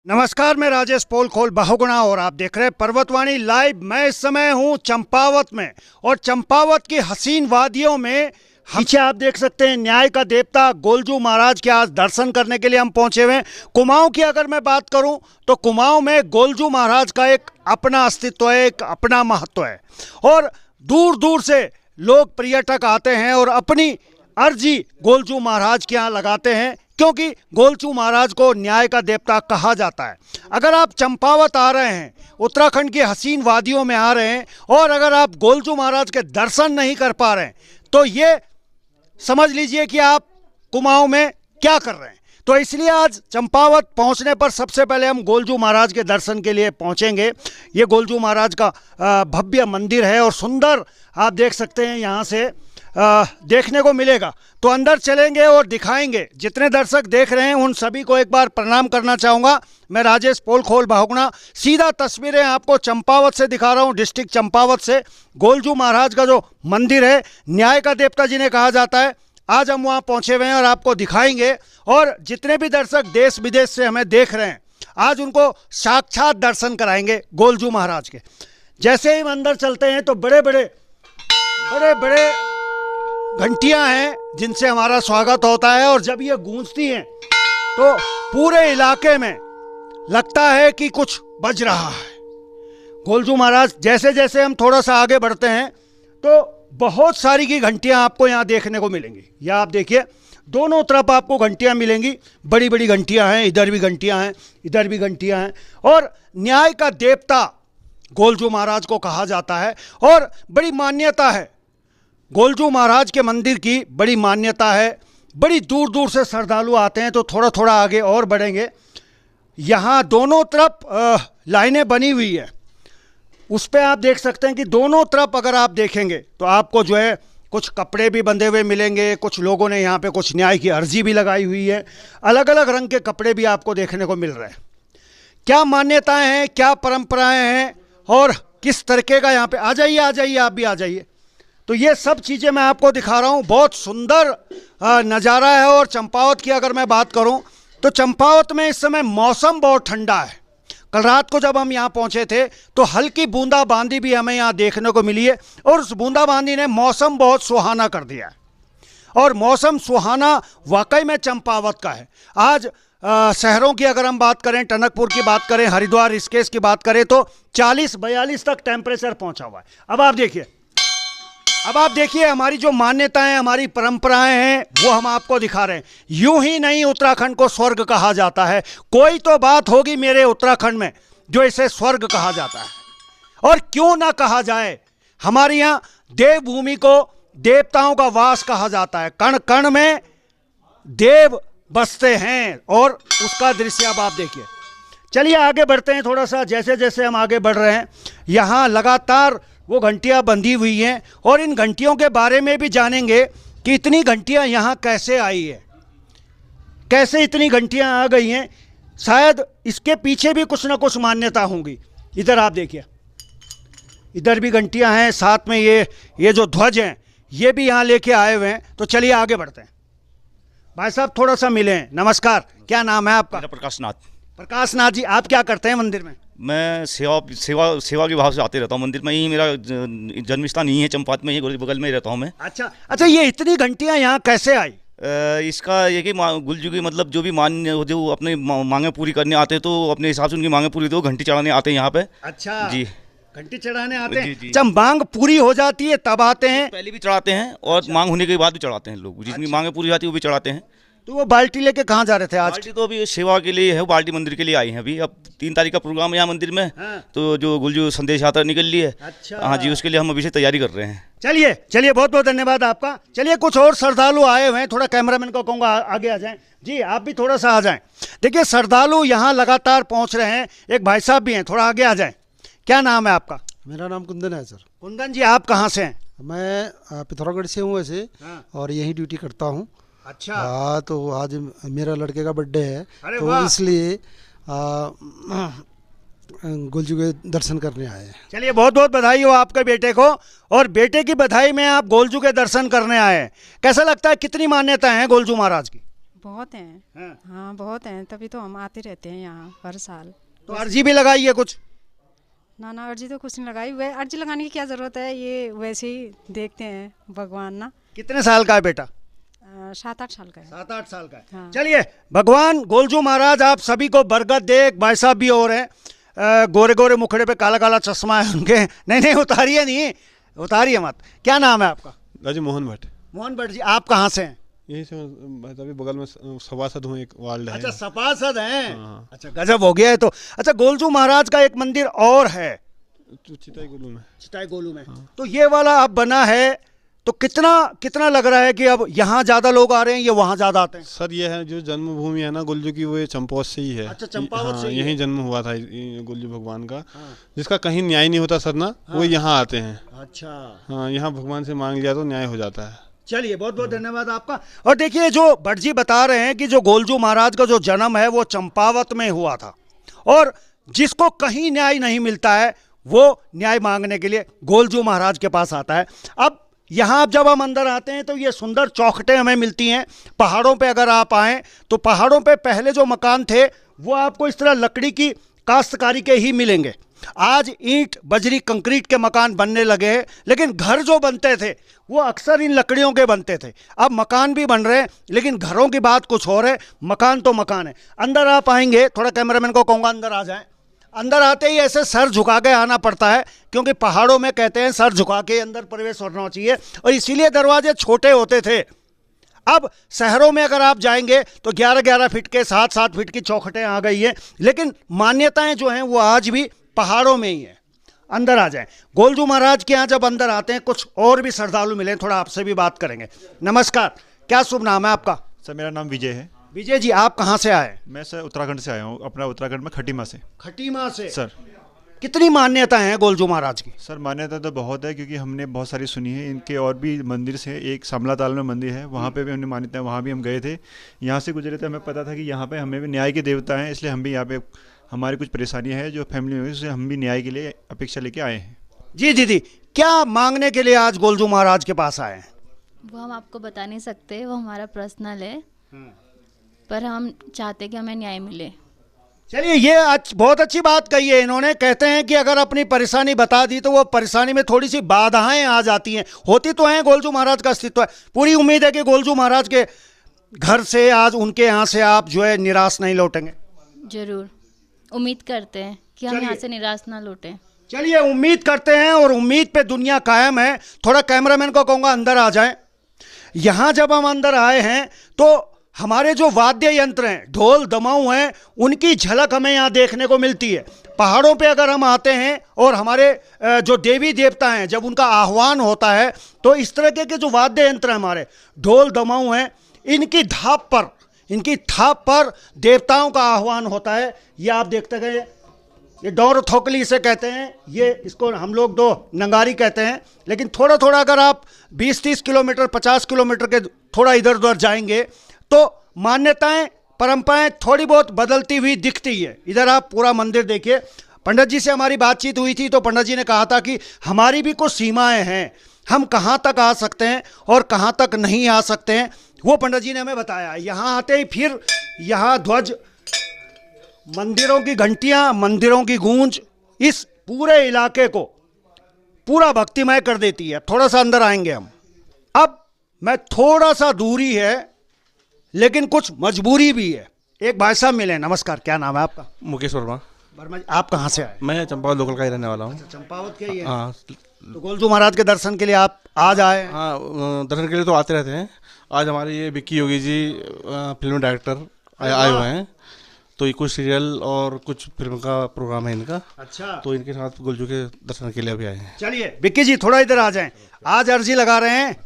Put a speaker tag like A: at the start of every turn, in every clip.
A: नमस्कार, मैं राजेश पोलखोल बहुगुणा और आप देख रहे हैं पर्वतवाणी लाइव। मैं इस समय हूं चंपावत में और चंपावत की हसीन वादियों में पीछे आप देख सकते हैं न्याय का देवता गोलजू महाराज के आज दर्शन करने के लिए हम पहुंचे हुए हैं। कुमाऊं की अगर मैं बात करूं तो कुमाऊं में गोलजू महाराज का एक अपना अस्तित्व है, एक अपना महत्व है और दूर दूर से लोग पर्यटक आते हैं और अपनी अर्जी गोलजू महाराज के यहाँ लगाते हैं, क्योंकि गोलजू महाराज को न्याय का देवता कहा जाता है। अगर आप चंपावत आ रहे हैं, उत्तराखंड की हसीन वादियों में आ रहे हैं और अगर आप गोलजू महाराज के दर्शन नहीं कर पा रहे हैं तो ये समझ लीजिए कि आप कुमाऊं में क्या कर रहे हैं। तो इसलिए आज चंपावत पहुंचने पर सबसे पहले हम गोलजू महाराज के दर्शन के लिए पहुंचेंगे। ये गोलजू महाराज का भव्य मंदिर है और सुंदर आप देख सकते हैं यहाँ से देखने को मिलेगा। तो अंदर चलेंगे और दिखाएंगे। जितने दर्शक देख रहे हैं उन सभी को एक बार प्रणाम करना चाहूँगा। मैं राजेश पोलखोल बहुगुणा सीधा तस्वीरें आपको चंपावत से दिखा रहा हूँ, डिस्ट्रिक्ट चंपावत से। गोलजू महाराज का जो मंदिर है, न्याय का देवता जिन्हें कहा जाता है, आज हम वहाँ पहुँचे हुए हैं और आपको दिखाएंगे। और जितने भी दर्शक देश विदेश से हमें देख रहे हैं, आज उनको साक्षात दर्शन कराएंगे गोलजू महाराज के। जैसे ही हम अंदर चलते हैं तो बड़े बड़े घंटियां हैं जिनसे हमारा स्वागत होता है और जब ये गूंजती हैं तो पूरे इलाके में लगता है कि कुछ बज रहा है। गोलजू महाराज जैसे जैसे हम थोड़ा सा आगे बढ़ते हैं तो बहुत सारी की घंटियां आपको यहाँ देखने को मिलेंगी। यह आप देखिए, दोनों तरफ आपको घंटियां मिलेंगी। बड़ी बड़ी घंटियां हैं, इधर भी घंटियां हैं, इधर भी घंटियां हैं। और न्याय का देवता गोलजू महाराज को कहा जाता है और बड़ी मान्यता है। गोलजू महाराज के मंदिर की बड़ी मान्यता है। बड़ी दूर दूर से श्रद्धालु आते हैं। तो थोड़ा थोड़ा आगे और बढ़ेंगे। यहाँ दोनों तरफ लाइनें बनी हुई है, उस पर आप देख सकते हैं कि दोनों तरफ अगर आप देखेंगे तो आपको जो है कुछ कपड़े भी बंधे हुए मिलेंगे। कुछ लोगों ने यहाँ पे कुछ न्याय की अर्जी भी लगाई हुई है। अलग अलग रंग के कपड़े भी आपको देखने को मिल रहे हैं। क्या मान्यताएं हैं, क्या परंपराएं हैं और किस तरीके का यहाँ पे आ जाइए आप भी आ जाइए। तो ये सब चीज़ें मैं आपको दिखा रहा हूँ। बहुत सुंदर नज़ारा है। और चंपावत की अगर मैं बात करूँ तो चंपावत में इस समय मौसम बहुत ठंडा है। कल रात को जब हम यहाँ पहुँचे थे तो हल्की बूंदाबांदी भी हमें यहाँ देखने को मिली है और उस बूंदाबांदी ने मौसम बहुत सुहाना कर दिया है। और मौसम सुहाना वाकई में चंपावत का है। आज शहरों की अगर हम बात करें, टनकपुर की बात करें, हरिद्वार, ऋषिकेश की बात करें तो 40-42 तक टेम्परेचर पहुँचा हुआ है। अब आप देखिए हमारी जो मान्यताएं, हमारी परंपराएं हैं वो हम आपको दिखा रहे हैं। यूं ही नहीं उत्तराखंड को स्वर्ग कहा जाता है। कोई तो बात होगी मेरे उत्तराखंड में जो इसे स्वर्ग कहा जाता है। और क्यों ना कहा जाए, हमारे यहाँ देवभूमि को देवताओं का वास कहा जाता है। कण कण में देव बसते हैं और उसका दृश्य अब आप देखिए। चलिए आगे बढ़ते हैं थोड़ा सा। जैसे जैसे हम आगे बढ़ रहे हैं यहाँ लगातार वो घंटियां बंधी हुई हैं और इन घंटियों के बारे में भी जानेंगे कि इतनी घंटियां यहाँ कैसे आई है, कैसे इतनी घंटियां आ गई हैं। शायद इसके पीछे भी कुछ ना कुछ मान्यता होंगी। इधर आप देखिए, इधर भी घंटियां हैं, साथ में ये जो ध्वज हैं ये भी यहाँ लेके आए हुए हैं। तो चलिए आगे बढ़ते हैं। भाई साहब थोड़ा सा मिले हैं। नमस्कार, क्या नाम है आपका?
B: प्रकाश नाथ।
A: प्रकाश नाथ जी, आप क्या करते हैं मंदिर में?
B: मैं सेवा के भाव से आते रहता हूँ मंदिर में। ही मेरा जन्म स्थान यही है, चंपावत में, ही बगल में ही रहता हूँ मैं।
A: अच्छा, ये इतनी घंटियाँ यहाँ कैसे आई?
B: इसका ये कि गुलजू की मतलब जो भी जो अपनी मांगे पूरी करने आते हैं तो अपने हिसाब से उनकी मांगे पूरी तो घंटी चढ़ाने आते हैं यहाँ पे।
A: अच्छा जी, घंटी चढ़ाने आते हैं।
B: जी।
A: जब मांग पूरी हो जाती है तब आते हैं?
B: पहले भी चढ़ाते हैं और मांग होने के बाद भी चढ़ाते हैं लोग। जितनी मांगे पूरी जाती है वो भी चढ़ाते हैं।
A: तो वो बाल्टी लेके कहाँ जा रहे थे आज?
B: बाल्टी तो अभी सेवा के लिए है, बाल्टी मंदिर के लिए आई है। अभी अब 3 तारीख का प्रोग्राम है यहाँ मंदिर में।
A: हाँ।
B: तो जो गुलजू संदेश यात्रा निकल ली है।
A: अच्छा।
B: हाँ जी, उसके लिए हम अभी से तैयारी कर रहे हैं।
A: चलिए बहुत बहुत धन्यवाद आपका। चलिए कुछ और श्रद्धालु आए हुए हैं। थोड़ा कैमरामैन को कहूँगा आगे आ जाएं। जी आप भी थोड़ा सा आ जाएं। देखिए श्रद्धालु यहाँ लगातार पहुँच रहे हैं। एक भाई साहब भी हैं, थोड़ा आगे आ जाएं। क्या नाम है आपका?
C: मेरा नाम कुंदन है सर।
A: कुंदन जी, आप कहाँ से हैं?
C: मैं पिथौरागढ़ से हूँ वैसे।
A: हाँ।
C: और यहीं ड्यूटी करता हूँ।
A: अच्छा।
C: हाँ, तो आज मेरा लड़के का बर्थडे है।
A: अरे
C: तो
A: वाह।
C: इसलिए गोलजू के दर्शन करने आए हैं।
A: चलिए बहुत बहुत बधाई हो आपके बेटे को। और बेटे की बधाई में आप गोलजू के दर्शन करने आए हैं। कैसा लगता है, कितनी मान्यता है गोलजू महाराज की?
D: बहुत हैं।
A: हाँ।
D: हाँ बहुत हैं, तभी तो हम आते रहते हैं यहाँ हर साल।
A: तो अर्जी भी लगाई है कुछ?
D: ना अर्जी तो कुछ नहीं लगाई, वे अर्जी लगाने की क्या ज़रूरत है, ये वैसे ही देखते हैं भगवान ना।
A: कितने साल का है बेटा?
D: 7-8 साल का है।
A: 7-8 साल का है।
D: हाँ।
A: चलिए, भगवान गोलजू महाराज आप सभी को बरकत दे। एक भाई साहब भी और हैं, गोरे गोरे मुखड़े पे काला काला चश्मा है उनके। नहीं उतारिए नहीं, उतारिए मत। क्या नाम है आपका?
E: राजी मोहन भट्ट।
A: मोहन भट्ट जी, आप कहाँ से हैं?
E: यही से अभी बगल में सभासद हूँ, एक वार्ड है।
A: अच्छा, सभासद हैं।
E: हाँ।
A: अच्छा, गजब हो गया है तो। अच्छा, गोलजू महाराज का एक मंदिर और है
E: चिताई गोलू में।
A: चिताई गोलू में। तो ये वाला अब बना है, तो कितना लग रहा है कि अब यहाँ ज्यादा लोग आ रहे हैं या वहाँ ज्यादा आते हैं?
E: सर ये है जो जन्मभूमि है ना गुलजू की, वो ये चंपावत से ही है।
A: अच्छा, चंपावत
E: हाँ,
A: से ही है।
E: यहीं जन्म हुआ था गुलजू भगवान का। जिसका कहीं न्याय नहीं होता सर ना, वो यहाँ आते हैं।
A: अच्छा,
E: हाँ, यहाँ भगवान से मांग लिया तो न्याय हो जाता है।
A: चलिए, बहुत बहुत धन्यवाद आपका। और देखिए, जो भट्ट जी बता रहे हैं कि जो गोलजू महाराज का जो जन्म है वो चंपावत में हुआ था, और जिसको कहीं न्याय नहीं मिलता है वो न्याय मांगने के लिए गोलजू महाराज के पास आता है। अब यहाँ जब हम अंदर आते हैं तो ये सुंदर चौखटें हमें मिलती हैं। पहाड़ों पे अगर आप आएँ तो पहाड़ों पे पहले जो मकान थे वो आपको इस तरह लकड़ी की काश्तकारी के ही मिलेंगे। आज ईंट बजरी कंक्रीट के मकान बनने लगे हैं, लेकिन घर जो बनते थे वो अक्सर इन लकड़ियों के बनते थे। अब मकान भी बन रहे हैं, लेकिन घरों की बात कुछ और है, मकान तो मकान है। अंदर आप आएंगे, थोड़ा कैमरामैन को कहूँगा अंदर आ जाएं। अंदर आते ही ऐसे सर झुका के आना पड़ता है, क्योंकि पहाड़ों में कहते हैं सर झुका के अंदर प्रवेश होना चाहिए, और इसीलिए दरवाजे छोटे होते थे। अब शहरों में अगर आप जाएंगे तो 11-11 फीट के 7-7 फीट की चौखटें आ गई हैं, लेकिन मान्यताएं जो हैं वो आज भी पहाड़ों में ही है। अंदर आ जाएं। गोलजू महाराज के यहाँ जब अंदर आते हैं, कुछ और भी श्रद्धालु मिले, थोड़ा आपसे भी बात करेंगे। नमस्कार, क्या शुभ नाम है आपका?
F: सर मेरा नाम विजय है।
A: विजय जी, आप कहाँ से आए?
F: मैं सर उत्तराखंड से आया हूँ, अपना उत्तराखंड में खटीमा से।
A: खटीमा से?
F: सर
A: कितनी मान्यता है गोलजू महाराज की?
F: सर मान्यता तो बहुत है, क्योंकि हमने बहुत सारी सुनी है। इनके और भी मंदिर से, एक समला ताल में मंदिर है, वहाँ पे भी हमने मान्यता है, वहाँ भी हम गए थे। यहाँ से गुजरे थे, हमें पता था कि यहाँ पे हमें भी न्याय के देवता हैं, इसलिए हम भी यहाँ पे, हमारी कुछ परेशानियाँ हैं जो फैमिली में, उससे हम भी न्याय के लिए अपेक्षा लेके आए हैं।
A: जी दीदी, क्या मांगने के लिए आज गोलजू महाराज के पास आए हैं?
G: वो हम आपको बता नहीं सकते, वो हमारा पर्सनल है, पर हम चाहते कि हमें न्याय मिले।
A: चलिए, ये बहुत अच्छी बात कही है इन्होंने। कहते हैं कि अगर अपनी परेशानी बता दी तो वो परेशानी में थोड़ी सी बाधाएं आ जाती हैं, होती तो हैं। गोलजू महाराज का अस्तित्व है। पूरी उम्मीद है कि गोलजू महाराज के घर से, आज उनके यहाँ से आप जो है निराश नहीं लौटेंगे।
G: जरूर उम्मीद करते हैं कि हम यहाँ से निराश ना लौटें।
A: चलिए, उम्मीद करते हैं, और उम्मीद पे दुनिया कायम है। थोड़ा कैमरामैन को कहूँगा अंदर आ जाए। यहाँ जब हम अंदर आए हैं तो हमारे जो वाद्य यंत्र हैं, ढोल दमाऊ हैं, उनकी झलक हमें यहाँ देखने को मिलती है। पहाड़ों पे अगर हम आते हैं और हमारे जो देवी देवता हैं, जब उनका आह्वान होता है तो इस तरह के जो वाद्य यंत्र हैं, हमारे ढोल दमाऊ हैं, इनकी थाप पर देवताओं का आह्वान होता है। ये आप देखते गए, ये डौर थोकली इसे कहते हैं, ये इसको हम लोग दो नंगारी कहते हैं। लेकिन थोड़ा थोड़ा अगर आप 20-30 किलोमीटर 50 किलोमीटर के थोड़ा इधर उधर जाएंगे तो मान्यताएं परंपराएं थोड़ी बहुत बदलती हुई दिखती है। इधर आप पूरा मंदिर देखिए। पंडित जी से हमारी बातचीत हुई थी तो पंडित जी ने कहा था कि हमारी भी कुछ सीमाएं हैं, हम कहाँ तक आ सकते हैं और कहाँ तक नहीं आ सकते हैं, वो पंडित जी ने हमें बताया। यहाँ आते ही फिर यहाँ ध्वज, मंदिरों की घंटियाँ, मंदिरों की गूंज इस पूरे इलाके को पूरा भक्तिमय कर देती है। थोड़ा सा अंदर आएंगे हम। अब मैं थोड़ा सा दूरी है, लेकिन कुछ मजबूरी भी है। एक भाई साहब मिले। नमस्कार, क्या नाम है आपका?
H: मुकेश वर्मा।
A: वर्मा जी, आप कहाँ से आए?
H: मैं चंपावत लोकल का ही रहने वाला हूँ।
A: चंपावत के ही है।
H: हाँ।
A: तो गोलजू महाराज के दर्शन के लिए आप आज आए?
H: हाँ, दर्शन के लिए तो आते रहते हैं। आज हमारे ये विक्की योगी जी फिल्म डायरेक्टर आए हुए हैं, तो ये कुछ सीरियल और कुछ फिल्म का प्रोग्राम है इनका।
A: अच्छा।
H: तो इनके साथ गोलजू के दर्शन के लिए अभी आए हैं।
A: चलिए विक्की जी, थोड़ा इधर आ जाएं। आज अर्जी लगा रहे हैं?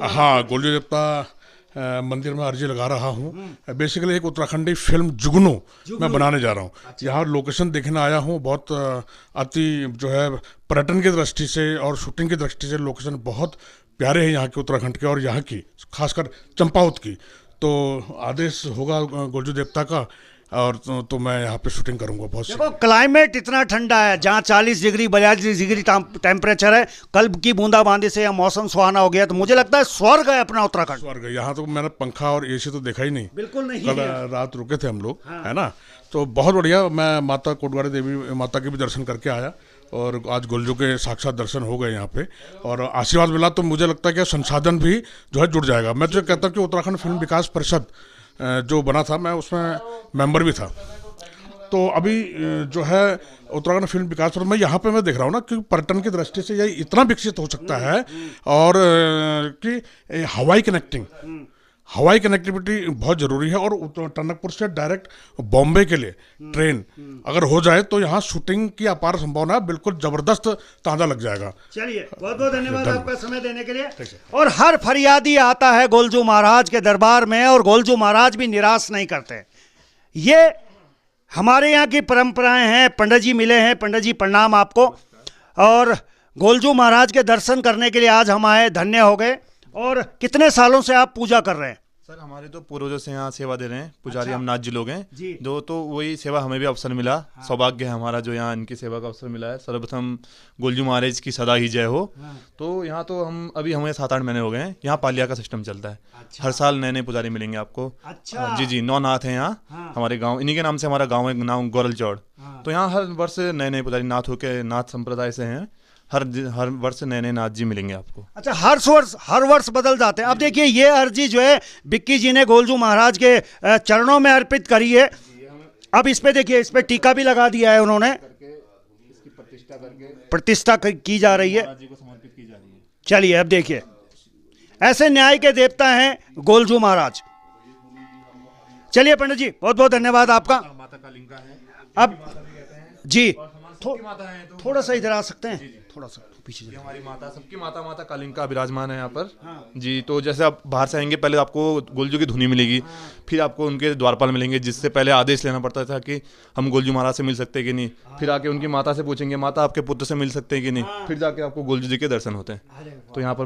I: हाँ, गोलजू देवता मंदिर में अर्जी लगा रहा हूँ। बेसिकली एक उत्तराखंडी फिल्म जुगनू मैं बनाने जा रहा हूँ। अच्छा। यहाँ लोकेशन देखने आया हूँ। बहुत अति जो है पर्यटन की दृष्टि से और शूटिंग की दृष्टि से लोकेशन बहुत प्यारे हैं यहाँ के, उत्तराखंड के और यहाँ की खासकर चंपावत की। तो आदेश होगा गोलजू देवता का और तो मैं यहाँ पे शूटिंग करूँगा बहुत सी।
A: देखो क्लाइमेट इतना ठंडा है, जहाँ 40 डिग्री 42 डिग्री टेम्परेचर है, कल की बूंदाबांदी से यह मौसम सुहाना हो गया, तो मुझे लगता है स्वर्ग है अपना उत्तराखंड।
I: स्वर्ग है यहाँ, तो मैंने पंखा और एसी तो देखा ही नहीं,
A: बिल्कुल नहीं।
I: कल रात रुके थे हम लोग, है ना, तो बहुत बढ़िया। मैं माता कोटवाड़ी देवी माता के भी दर्शन करके आया और आज गोलजू के साक्षात दर्शन हो गए यहाँ पे और आशीर्वाद मिला, तो मुझे लगता है कि संसाधन भी जो है जुड़ जाएगा। मैं जो कहता हूँ कि उत्तराखंड फिल्म विकास परिषद जो बना था, मैं उसमें मेंबर भी था। तो अभी जो है उत्तराखंड फिल्म विकास परिषद, मैं यहाँ पे मैं देख रहा हूँ ना कि पर्यटन की दृष्टि से यह इतना विकसित हो सकता है और कि हवाई कनेक्टिविटी बहुत ज़रूरी है। और टनकपुर से डायरेक्ट बॉम्बे के लिए ट्रेन अगर हो जाए तो यहाँ शूटिंग की अपार संभावना है, बिल्कुल ज़बरदस्त तांजा लग जाएगा।
A: चलिए, बहुत बहुत धन्यवाद आपका समय देने के लिए। और हर फरियादी आता है गोलजू महाराज के दरबार में और गोलजू महाराज भी निराश नहीं करते। ये हमारे यहाँ की परंपराएं हैं। पंडित जी मिले हैं, पंडित जी प्रणाम आपको। और गोलजू महाराज के दर्शन करने के लिए आज हम आए, धन्य हो गए। और कितने सालों से आप पूजा कर रहे हैं?
J: सर हमारे तो पूर्वजों से यहाँ सेवा दे रहे हैं, पुजारी हम नाथ जी लोग हैं
A: जी।
J: जो, तो वही सेवा हमें भी अवसर मिला। सौभाग्य है हमारा जो यहाँ इनकी सेवा का अवसर मिला है। सर्वप्रथम गोलजू महाराज की सदा ही जय हो। तो यहाँ तो हमें 7-8 महीने हो गए हैं। यहाँ पालिया का सिस्टम चलता है। हर साल नए नए पुजारी मिलेंगे आपको। जी 9 नाथ हैं यहाँ हमारे गाँव, इन्हीं के नाम से हमारा गाँव है, नाम गोरल चौड़। तो यहाँ हर वर्ष नए नए पुजारी नाथ होके, नाथ संप्रदाय से हैं, हर वर्ष नए नए नाथ जी मिलेंगे आपको।
A: अच्छा, हर वर्ष बदल जाते हैं। अब देखिए, ये अर्जी जो है बिक्की जी ने गोलजू महाराज के चरणों में अर्पित करी है। अब इस पे देखिए, इस पे टीका भी लगा दिया है उन्होंने, प्रतिष्ठा की जा रही है। चलिए अब देखिए, ऐसे न्याय के देवता हैं गोलजू महाराज। चलिए पंडित जी, बहुत बहुत धन्यवाद आपका। अब जी थोड़ा सा इधर आ सकते हैं, थोड़ा सा पीछे।
J: हमारी माता, सबकी माता, माता कालिंका विराजमान है यहाँ पर। जी, तो जैसे आप बाहर से आएंगे, पहले आपको गोलजू की धुनी मिलेगी, फिर आपको उनके द्वारपाल मिलेंगे, जिससे पहले आदेश लेना पड़ता था कि हम गोलजू महाराज से मिल सकते हैं कि नहीं। फिर आके उनकी माता से पूछेंगे, माता आपके पुत्र से मिल सकते हैं कि नहीं। फिर जाके आपको गोलजू जी के दर्शन होते हैं। तो यहाँ पर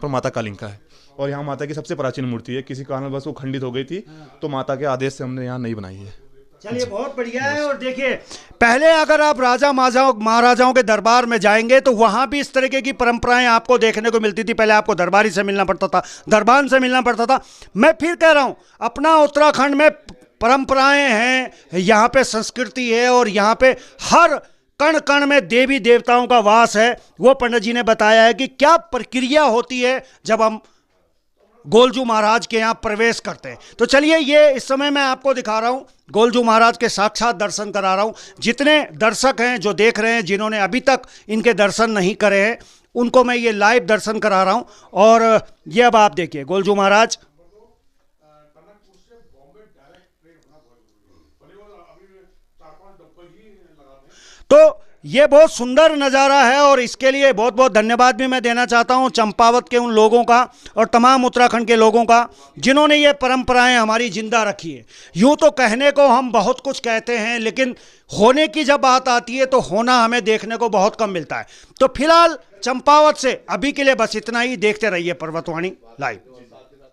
J: माता कालिंका है और यहाँ माता की सबसे प्राचीन मूर्ति है। किसी कारणवश वो खंडित हो गई थी, तो माता के आदेश से हमने यहाँ नहीं बनाई है।
A: चलिए, बहुत बढ़िया है। और देखिए, पहले अगर आप राजा महाराजाओं के दरबार में जाएंगे तो वहां भी इस तरीके की परंपराएं आपको देखने को मिलती थी। पहले आपको दरबारी से मिलना पड़ता था, दरबान से मिलना पड़ता था। मैं फिर कह रहा हूं, अपना उत्तराखंड में परंपराएं हैं, यहाँ पे संस्कृति है और यहाँ पे हर कण कण में देवी देवताओं का वास है। वो पंडित जी ने बताया है कि क्या प्रक्रिया होती है जब हम गोलजू महाराज के यहाँ प्रवेश करते हैं। तो चलिए, ये इस समय मैं आपको दिखा रहा हूँ, गोलजू महाराज के साक्षात दर्शन करा रहा हूँ। जितने दर्शक हैं जो देख रहे हैं, जिन्होंने अभी तक इनके दर्शन नहीं करे हैं, उनको मैं ये लाइव दर्शन करा रहा हूँ। और ये अब आप देखिए गोलजू महाराज। तो ये बहुत सुंदर नज़ारा है और इसके लिए बहुत बहुत धन्यवाद भी मैं देना चाहता हूँ चंपावत के उन लोगों का और तमाम उत्तराखंड के लोगों का, जिन्होंने ये परंपराएं हमारी जिंदा रखी है। यूँ तो कहने को हम बहुत कुछ कहते हैं, लेकिन होने की जब बात आती है तो होना हमें देखने को बहुत कम मिलता है। तो फिलहाल चंपावत से अभी के लिए बस इतना ही। देखते रहिए पर्वतवाणी लाइव।